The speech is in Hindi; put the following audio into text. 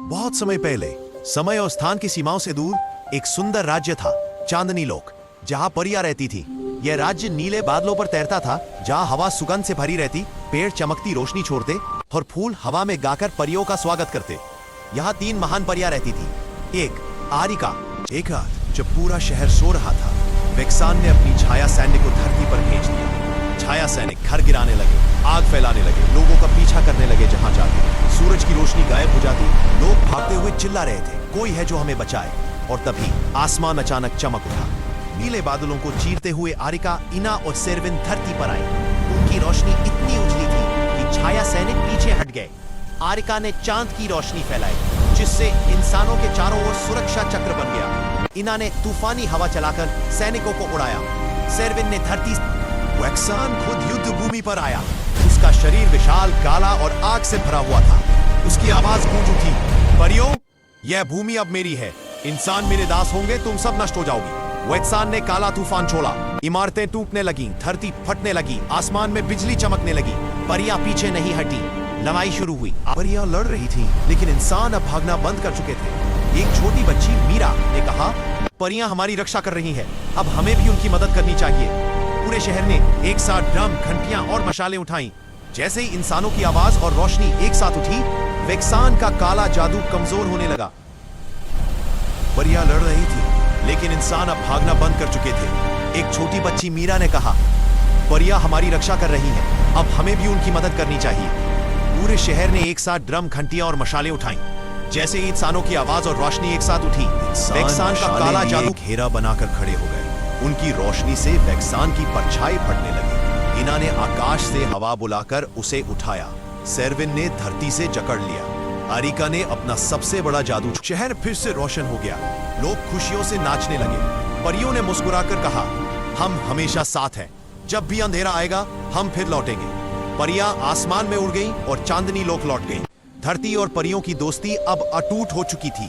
बहुत समय पहले, समय और स्थान की सीमाओं से दूर एक सुंदर राज्य था, चांदनी लोक, जहां परियां रहती थी। यह राज्य नीले बादलों पर तैरता था, जहां हवा सुगंध से भरी रहती, पेड़ चमकती रोशनी छोड़ते और फूल हवा में गाकर परियों का स्वागत करते। यहाँ 3 महान परियां रहती थी। एक आरिका। एक रात जब पूरा शहर सो रहा था, वेक्सान ने अपनी छाया सैनिक को धरती पर भेज दिया। छाया सैनिक घर गिराने लगे, आग फैलाने लगे, लोगों का पीछा करने लगे जहां जाते। सूरज की रोशनी गायब हो जाती, लोग भागते हुए चिल्ला रहे थे, कोई है जो हमें बचाए। और तभी आसमान अचानक चमक उठा। नीले बादलों को चीरते हुए आरिका, इना और सेरविन धरती पर आई। उनकी रोशनी इतनी उजली थी कि छाया सैनिक पीछे हट गए। आरिका ने चांद की रोशनी फैलाई, जिससे इंसानों के चारों ओर सुरक्षा चक्र बन गया। इना ने तूफानी हवा चलाकर सैनिकों को उड़ाया। सेरविन ने धरती। वेक्सान खुद युद्ध भूमि पर आया। उसका शरीर विशाल, काला और आग से भरा हुआ था। उसकी आवाज गूंज उठी, परियों, यह भूमि अब मेरी है। इंसान मेरे दास होंगे, तुम सब नष्ट हो जाओगी। वेक्सान ने काला तूफान छोड़ा। इमारतें टूटने लगीं, धरती फटने लगी, आसमान में बिजली चमकने लगी। परियां पीछे नहीं हटी। लड़ाई शुरू हुई। परियां लड़ रही थीं, लेकिन इंसान अब भागना बंद कर चुके थे। एक छोटी बच्ची मीरा ने कहा, परियां हमारी रक्षा कर रही हैं, अब हमें भी उनकी मदद करनी चाहिए। पूरे शहर ने एक साथ ड्रम, घंटियां और मशालें उठाई। जैसे ही इंसानों की आवाज और रोशनी एक साथ उठी, वेक्सान का काला जादू कमजोर होने लगा। परियां लड़ रही थी, लेकिन इंसान अब भागना बंद कर चुके थे। एक छोटी बच्ची मीरा ने कहा, परियां हमारी रक्षा कर रही हैं, अब हमें भी उनकी मदद करनी चाहिए। पूरे शहर ने एक साथ ड्रम, घंटियां और मशालें उठाई। जैसे ही इंसानों की आवाज और रोशनी एक साथ उठी, वेक्सान का काला जादू घेरा बनाकर खड़े हो गए। उनकी रोशनी से वेक्सान की परछाई फटने लगी। इना ने आकाश से हवा बुलाकर उसे उठाया। सेरविन ने धरती से जकड़ लिया। आरिका ने अपना सबसे बड़ा जादू। शहर फिर से रोशन हो गया। लोग खुशियों से नाचने लगे। परियों ने मुस्कुराकर कहा, हम हमेशा साथ हैं। जब भी अंधेरा आएगा, हम फिर लौटेंगे। परियां आसमान में उड़ गईं और चांदनी लोक लौट गई। धरती और परियों की दोस्ती अब अटूट हो चुकी थी।